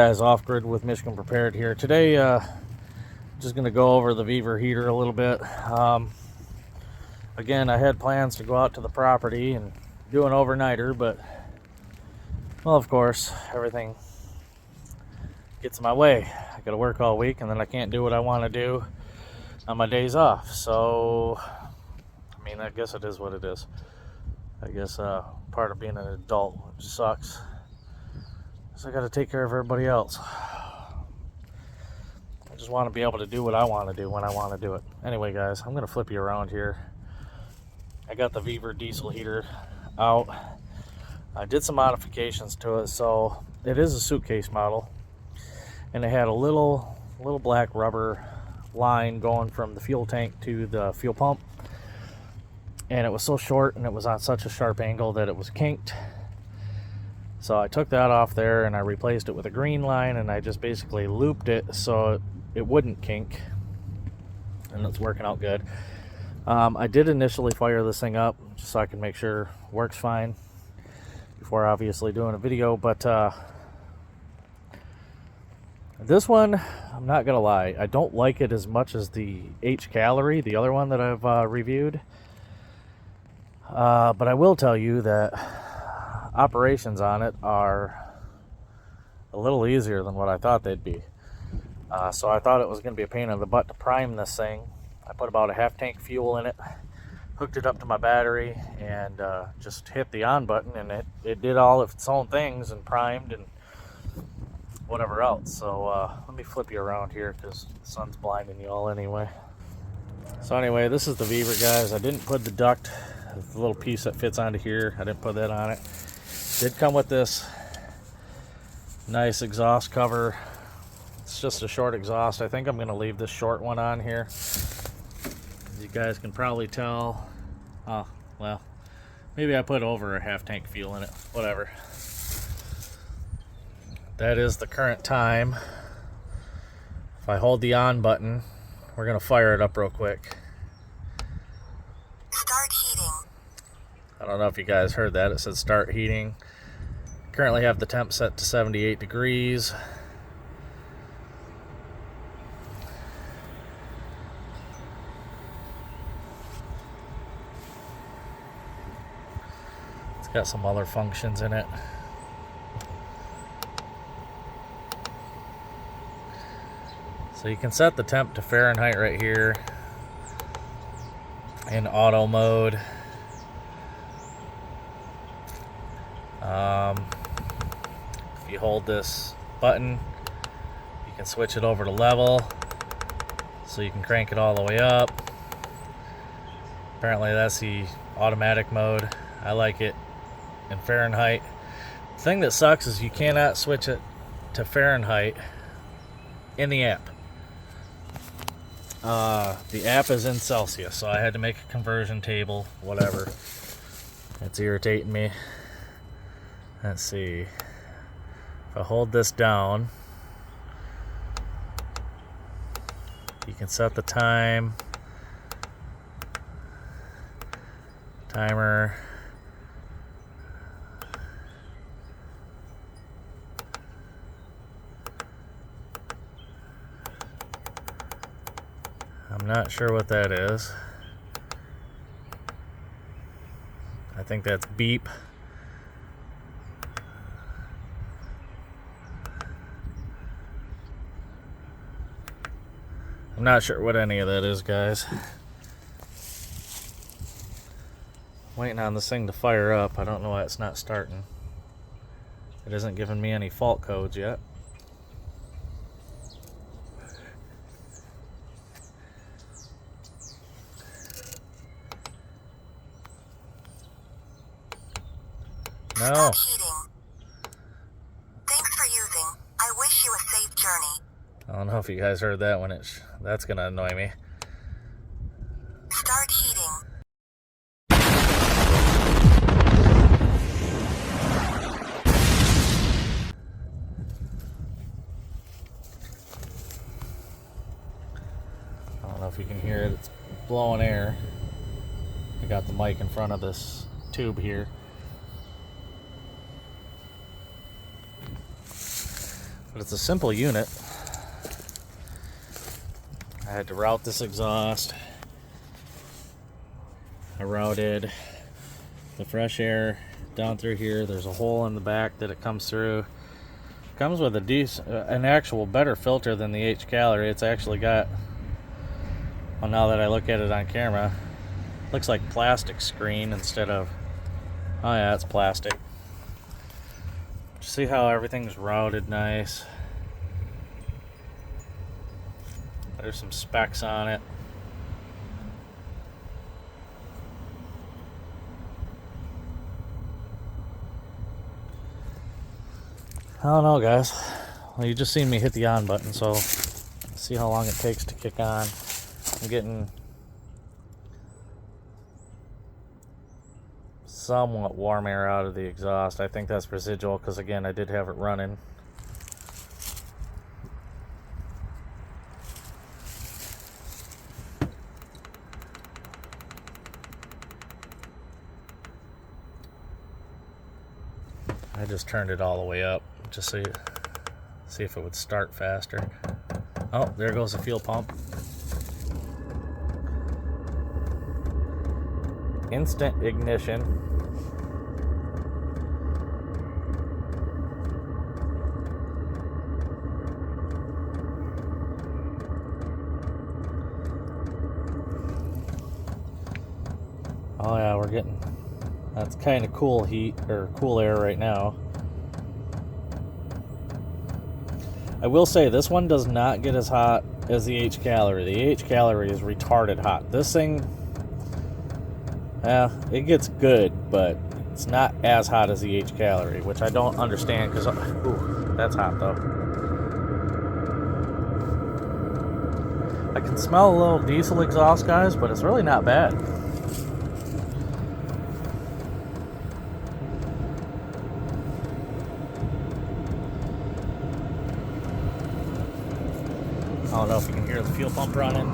guys, Off Grid with Michigan Prepared here. Today, just going to go over the Vevor heater a little bit. Again, I had plans to go out to the property and do an overnighter, but, well, of course, everything gets in my way. I got to work all week, and then I can't do what I want to do on my days off. So, I mean, I guess it is what it is. I guess part of being an adult, which sucks. So I got to take care of everybody else. I just want to be able to do what I want to do when I want to do it. Anyway, guys, I'm going to flip you around here. I got the Vevor diesel heater out. I did some modifications to it, so it is a suitcase model, and it had a little black rubber line going from the fuel tank to the fuel pump, and it was so short and it was on such a sharp angle that it was kinked. So I took that off there and I replaced it with a green line, and I just basically looped it so it wouldn't kink, and it's working out good. I did initially fire this thing up just so I can make sure it works fine before obviously doing a video, but this one, I'm not gonna lie, I don't like it as much as the H-Calorie, the other one that I've reviewed, but I will tell you that operations on it are a little easier than what I thought they'd be. So I thought it was going to be a pain in the butt to prime this thing. I put about a half tank fuel in it, hooked it up to my battery, and just hit the on button, and it did all of its own things and primed and whatever else. So let me flip you around here because the sun's blinding you all anyway. So anyway, this is the Vevor, guys. I didn't put the duct, the little piece that fits onto here, I didn't put that on it. Did come with this nice exhaust cover. It's just a short exhaust. I think I'm going to leave this short one on here. As you guys can probably tell. Oh, well, maybe I put over a half tank fuel in it. Whatever. That is the current time. If I hold the on button, we're going to fire it up real quick. Start heating. I don't know if you guys heard that. It said start heating. Currently have the temp set to 78 degrees. It's got some other functions in it. So you can set the temp to Fahrenheit right here in auto mode. If you hold this button, you can switch it over to level, so you can crank it all the way up. Apparently that's the automatic mode. I like it in Fahrenheit. The thing that sucks is you cannot switch it to Fahrenheit in the app. The app is in Celsius, so I had to make a conversion table, whatever. It's irritating me. Let's see. If I hold this down, you can set the time, timer. I'm not sure what that is. I think that's beep. I'm not sure what any of that is, guys. Waiting on this thing to fire up. I don't know why it's not starting. It isn't giving me any fault codes yet. No. Thanks for using. I wish you a safe journey. I don't know if you guys heard that one. That's gonna annoy me. Start heating. I don't know if you can hear it. It's blowing air. I got the mic in front of this tube here. But it's a simple unit. I had to route this exhaust. I routed the fresh air down through here. There's a hole in the back that it comes through. Comes with an actual better filter than the H calorie. It's actually got, well, now that I look at it on camera, looks like plastic screen instead of, oh yeah, it's plastic. See how everything's routed nice. There's some specs on it. I don't know, guys. Well, you just seen me hit the on button, so let's see how long it takes to kick on. I'm getting somewhat warm air out of the exhaust. I think that's residual because, again, I did have it running. I just turned it all the way up just so see if it would start faster. Oh, there goes the fuel pump. Instant ignition. Oh yeah, we're getting, that's kind of cool heat or cool air right now. I will say this one does not get as hot as the H calorie. The H calorie is retarded hot. This thing, yeah, it gets good, but it's not as hot as the H calorie, which I don't understand because, ooh, that's hot though. I can smell a little diesel exhaust, guys, but it's really not bad. I don't know if you can hear the fuel pump running.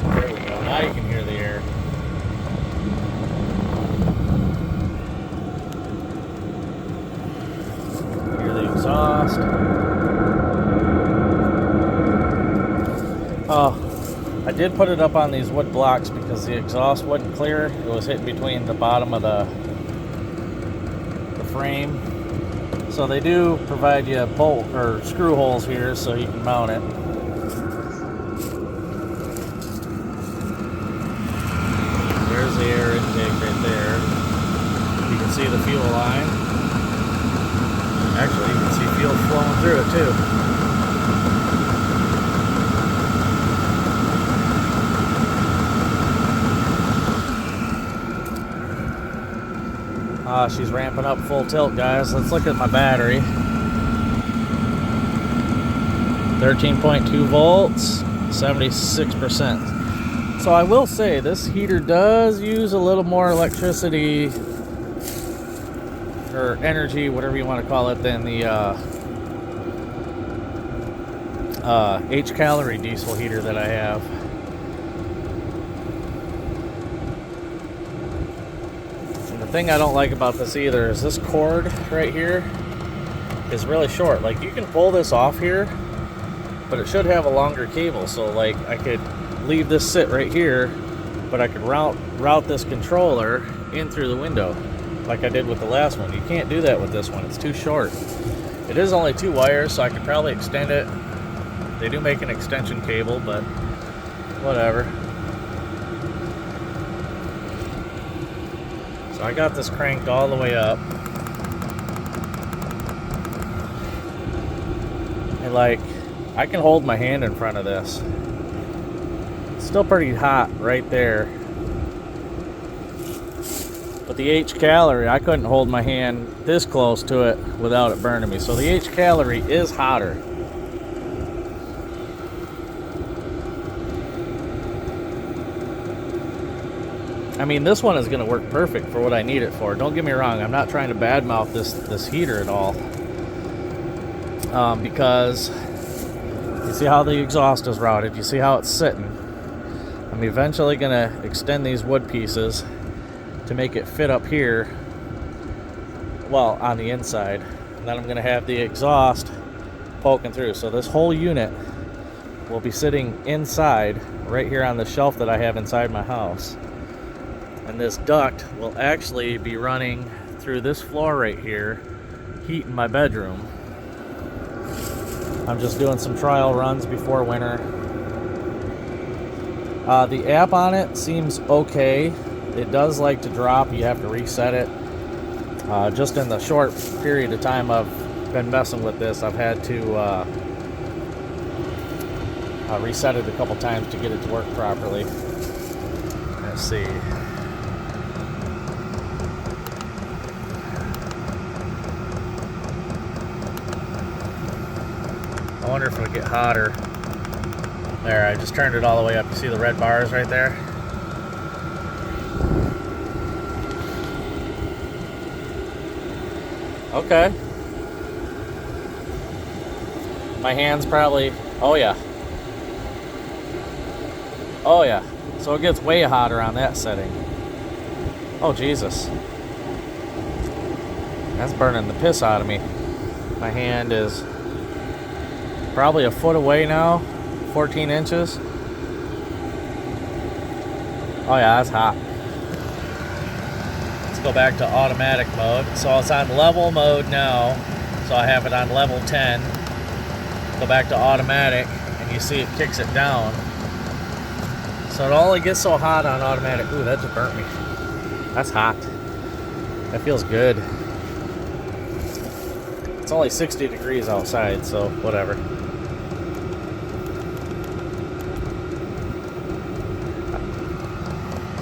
There we go. Now you can hear the air. Hear the exhaust. Oh. I did put it up on these wood blocks because the exhaust wasn't clear. It was hitting between the bottom of the frame. So they do provide you bolt or screw holes here so you can mount it. There's the air intake right there. You can see the fuel line. Actually, you can see fuel flowing through it too. She's ramping up full tilt, guys. Let's look at my battery. 13.2 volts, 76%. So I will say this heater does use a little more electricity or energy, whatever you want to call it, than the H calorie diesel heater that I have. The thing I don't like about this either is this cord right here is really short. Like, you can pull this off here, but it should have a longer cable. So like I could leave this sit right here, but I could route this controller in through the window like I did with the last one. You can't do that with this one. It's too short. It is only 2 wires, so I could probably extend it. They do make an extension cable, but whatever. So I got this cranked all the way up. And like, I can hold my hand in front of this. It's still pretty hot right there. But the H calorie, I couldn't hold my hand this close to it without it burning me. So the H calorie is hotter. I mean, this one is going to work perfect for what I need it for. Don't get me wrong. I'm not trying to badmouth this heater at all. Because You see how the exhaust is routed. You see how it's sitting. I'm eventually going to extend these wood pieces to make it fit up here, well, on the inside. And then I'm going to have the exhaust poking through. So this whole unit will be sitting inside, right here on the shelf that I have inside my house. And this duct will actually be running through this floor right here, heating my bedroom. I'm just doing some trial runs before winter. The app on it seems okay. It does like to drop. You have to reset it. Just in the short period of time I've been messing with this, I've had to reset it a couple times to get it to work properly. Let's see. I wonder if it'll get hotter. There, I just turned it all the way up. You see the red bars right there? Okay. My hand's probably, oh yeah. Oh yeah. So it gets way hotter on that setting. Oh Jesus. That's burning the piss out of me. My hand is probably a foot away now, 14 inches. Oh yeah, that's hot. Let's go back to automatic mode. So it's on level mode now. So I have it on level 10. Go back to automatic and you see it kicks it down. So it only gets so hot on automatic. Ooh, that just burnt me. That's hot. That feels good. It's only 60 degrees outside, so whatever.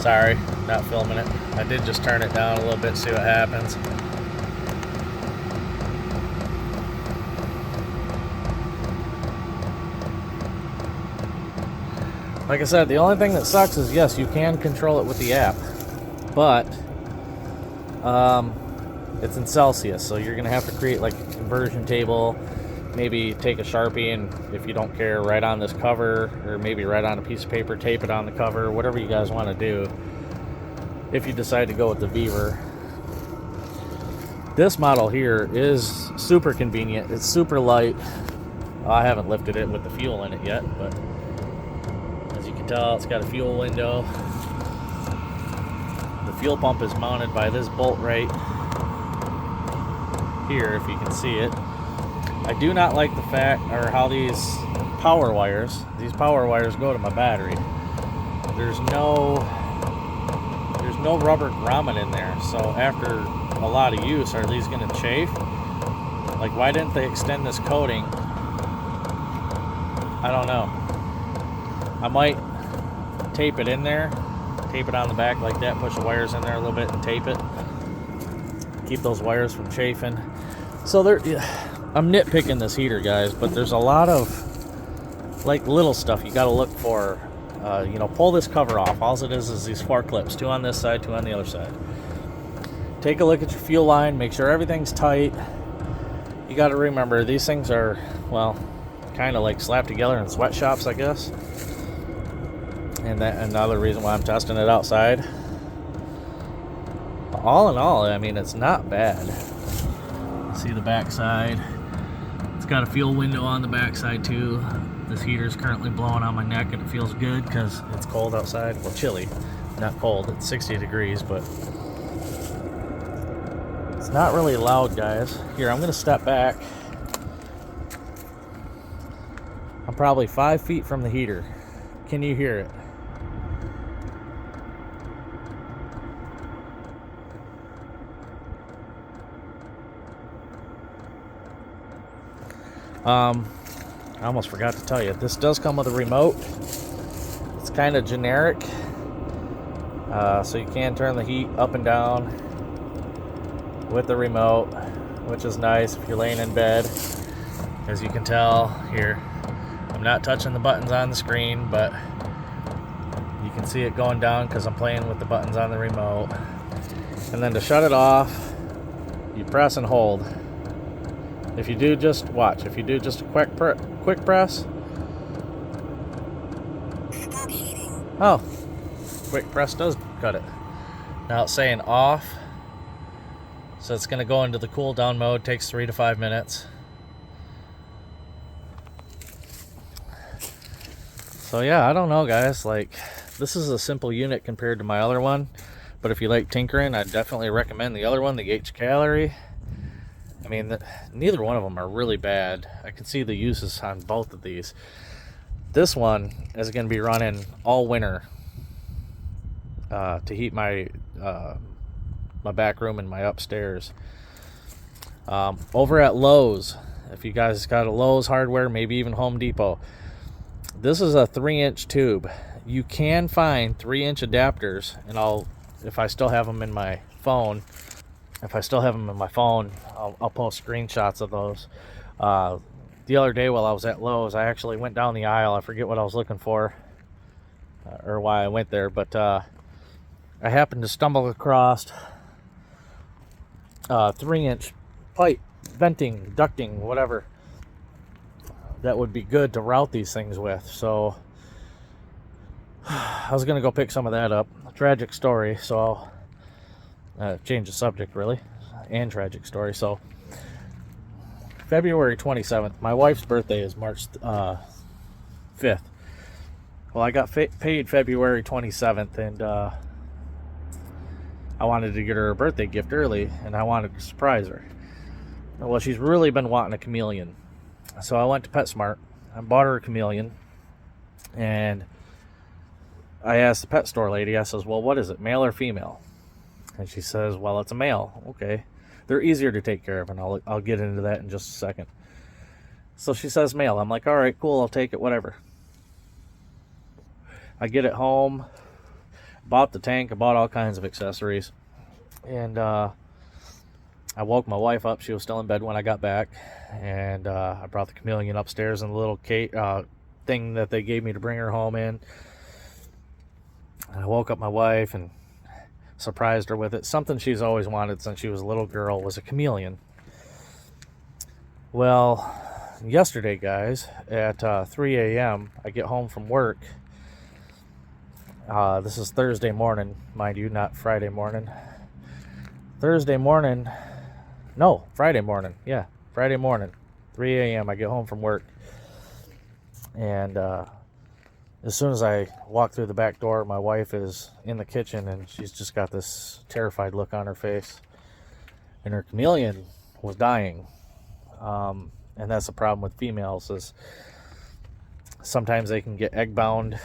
Sorry, not filming it. I did just turn it down a little bit, see what happens. Like I said, the only thing that sucks is, yes, you can control it with the app, but it's in Celsius, so you're gonna have to create like a conversion table, maybe take a Sharpie and, if you don't care, write on this cover, or maybe write on a piece of paper, tape it on the cover, whatever you guys want to do if you decide to go with the Vevor. This model here is super convenient. It's super light. I haven't lifted it with the fuel in it yet, but as you can tell, it's got a fuel window. The fuel pump is mounted by this bolt right here, if you can see it. I do not like the fact, or how these power wires go to my battery. There's no rubber grommet in there, so after a lot of use, are these going to chafe? Like, why didn't they extend this coating? I don't know. I might tape it in there, tape it on the back like that, push the wires in there a little bit and tape it. Keep those wires from chafing. So I'm nitpicking this heater, guys, but there's a lot of like little stuff you got to look for. Pull this cover off. All it is these 4 clips, 2 on this side, 2 on the other side. Take a look at your fuel line, make sure everything's tight. You got to remember, these things are, well, kind of like slapped together in sweatshops, I guess. And that another reason why I'm testing it outside. All in all, I mean, it's not bad. See the back side. It's got a fuel window on the back side too. This heater is currently blowing on my neck and it feels good because it's cold outside. Well, chilly, not cold. It's 60 degrees, but it's not really loud, guys. Here, I'm going to step back. I'm probably 5 feet from the heater. Can you hear it? I almost forgot to tell you, this does come with a remote. It's kind of generic, so you can turn the heat up and down with the remote, which is nice if you're laying in bed. As you can tell here, I'm not touching the buttons on the screen, but you can see it going down because I'm playing with the buttons on the remote. And then to shut it off, you press and hold. If you do just a quick press, Oh, quick press does cut it. Now it's saying off. So it's going to go into the cool down mode. Takes 3 to 5 minutes. So yeah, I don't know, guys. Like, this is a simple unit compared to my other one. But if you like tinkering, I'd definitely recommend the other one, the H Gallery. I mean, neither one of them are really bad. I can see the uses on both of these. This one is going to be running all winter to heat my my back room and my upstairs. Over at Lowe's, if you guys got a Lowe's hardware, maybe even Home Depot, this is a 3-inch tube. You can find 3-inch adapters, and if I still have them in my phone, I'll post screenshots of those. The other day while I was at Lowe's, I actually went down the aisle. I forget what I was looking for or why I went there, but I happened to stumble across 3-inch pipe, venting, ducting, whatever, that would be good to route these things with. So I was going to go pick some of that up. A tragic story, so I'll change the subject, really, and tragic story. So February 27th, my wife's birthday is March 5th. Well, I got paid February 27th, and I wanted to get her a birthday gift early, and I wanted to surprise her. Well, she's really been wanting a chameleon. So I went to PetSmart. I bought her a chameleon, and I asked the pet store lady, I says, well, what is it, male or female? And she says, well, it's a male. Okay. They're easier to take care of, and I'll get into that in just a second. So she says male. I'm like, all right, cool, I'll take it, whatever. I get it home, bought the tank, I bought all kinds of accessories, and I woke my wife up. She was still in bed when I got back, and I brought the chameleon upstairs in the little thing that they gave me to bring her home in. And I woke up my wife and surprised her with it. Something she's always wanted since she was a little girl was a chameleon. Well, yesterday, guys, at 3 a.m., I get home from work. This is Thursday morning, mind you, not Friday morning. Friday morning. Yeah, Friday morning, 3 a.m. I get home from work. And as soon as I walk through the back door, my wife is in the kitchen, and she's just got this terrified look on her face. And her chameleon was dying. And that's the problem with females, is sometimes they can get egg-bound,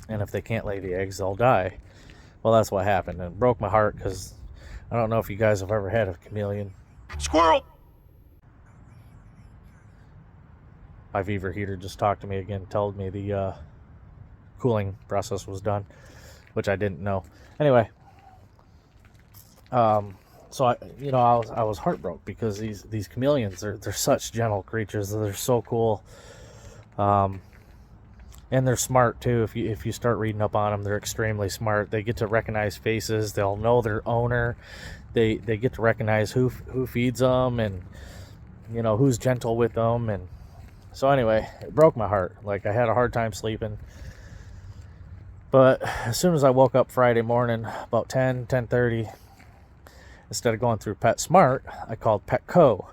and if they can't lay the eggs, they'll die. Well, that's what happened, and it broke my heart, because I don't know if you guys have ever had a chameleon. Squirrel! My Vevor heater just talked to me again, told me the cooling process was done, which I didn't know. Anyway, so I was heartbroken, because these chameleons, they're such gentle creatures. They're so cool, and they're smart too. If you start reading up on them, they're extremely smart. They get to recognize faces. They'll know their owner. They get to recognize who feeds them, and who's gentle with them. And so anyway, it broke my heart. Like, I had a hard time sleeping. But as soon as I woke up Friday morning, about 10:30, instead of going through PetSmart, I called Petco.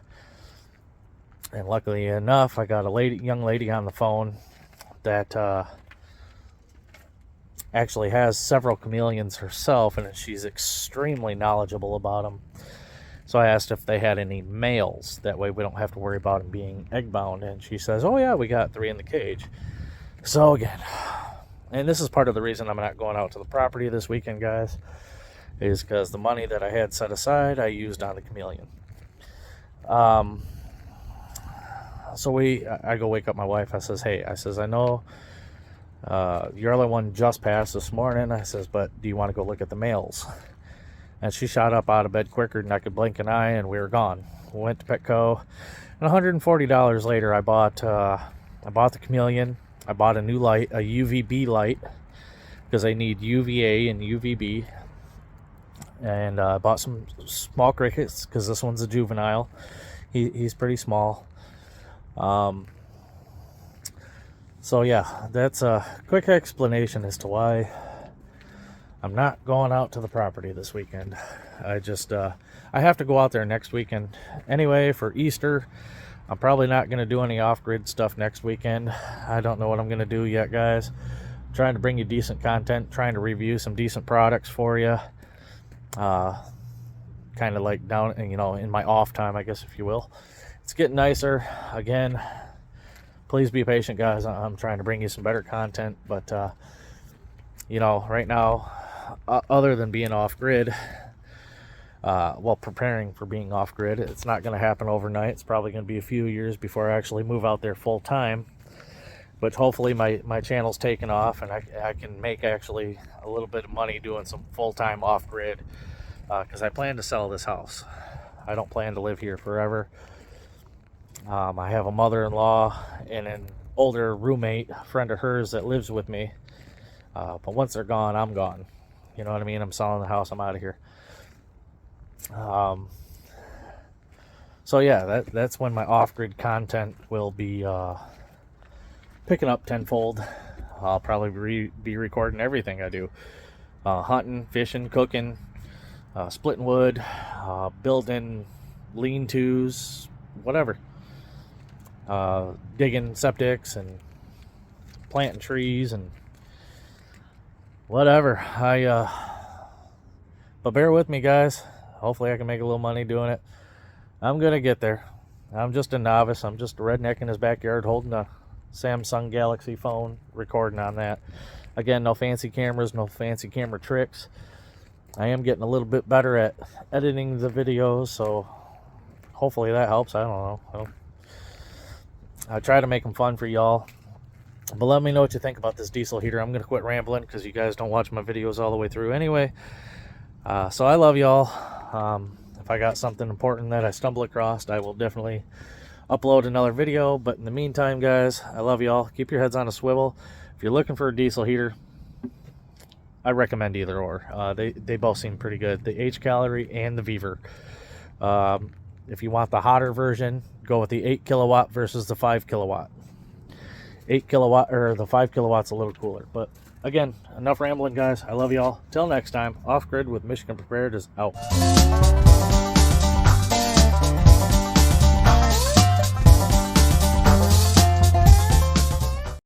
And luckily enough, I got a young lady on the phone that actually has several chameleons herself, and she's extremely knowledgeable about them. So I asked if they had any males. That way we don't have to worry about them being egg-bound. And she says, oh yeah, we got 3 in the cage. So again, and this is part of the reason I'm not going out to the property this weekend, guys, is because the money that I had set aside, I used on the chameleon. So I go wake up my wife. I says, hey, I know your other one just passed this morning. I says, but do you want to go look at the males? And she shot up out of bed quicker than I could blink an eye, and we were gone. We went to Petco, and $140 later, I bought the chameleon. I bought a new light, a UVB light, because they need UVA and UVB. And I bought some small crickets, because this one's a juvenile. He's pretty small. So yeah, that's a quick explanation as to why I'm not going out to the property this weekend. I just I have to go out there next weekend anyway for Easter. I'm probably not going to do any off-grid stuff next weekend. I don't know what I'm going to do yet, guys. I'm trying to bring you decent content, trying to review some decent products for you. Kind of like down, in my off time, I guess, if you will. It's getting nicer. Again, please be patient, guys. I'm trying to bring you some better content, but right now, other than being off-grid, preparing for being off-grid, it's not going to happen overnight. It's probably going to be a few years before I actually move out there full-time. But hopefully my channel's taken off, and I can make actually a little bit of money doing some full-time off-grid, because I plan to sell this house. I don't plan to live here forever. I have a mother-in-law and an older roommate, a friend of hers that lives with me. But once they're gone, I'm gone. You know what I mean? I'm selling the house. I'm out of here. So yeah, that's when my off-grid content will be picking up tenfold. I'll probably be recording everything I do. Hunting, fishing, cooking, splitting wood, building lean-tos, whatever. Digging septics and planting trees and whatever. But bear with me, guys. Hopefully I can make a little money doing it. I'm gonna get there. I'm just a novice. I'm just a redneck in his backyard holding a Samsung Galaxy phone, recording on that. Again, no fancy cameras, no fancy camera tricks. I am getting a little bit better at editing the videos, so hopefully that helps. I don't know. I try to make them fun for y'all. But let me know what you think about this diesel heater. I'm going to quit rambling because you guys don't watch my videos all the way through anyway. So I love y'all. If I got something important that I stumble across, I will definitely upload another video. But in the meantime, guys, I love y'all. Keep your heads on a swivel. If you're looking for a diesel heater, I recommend either or. They both seem pretty good. The H-Calorie and the Vevor. If you want the hotter version, go with the 8 kilowatt versus the 5 kilowatt. 8 kilowatt, or the 5 kilowatt's a little cooler. But again, enough rambling, guys. I love y'all. Till next time, Off Grid with Michigan Prepared is out.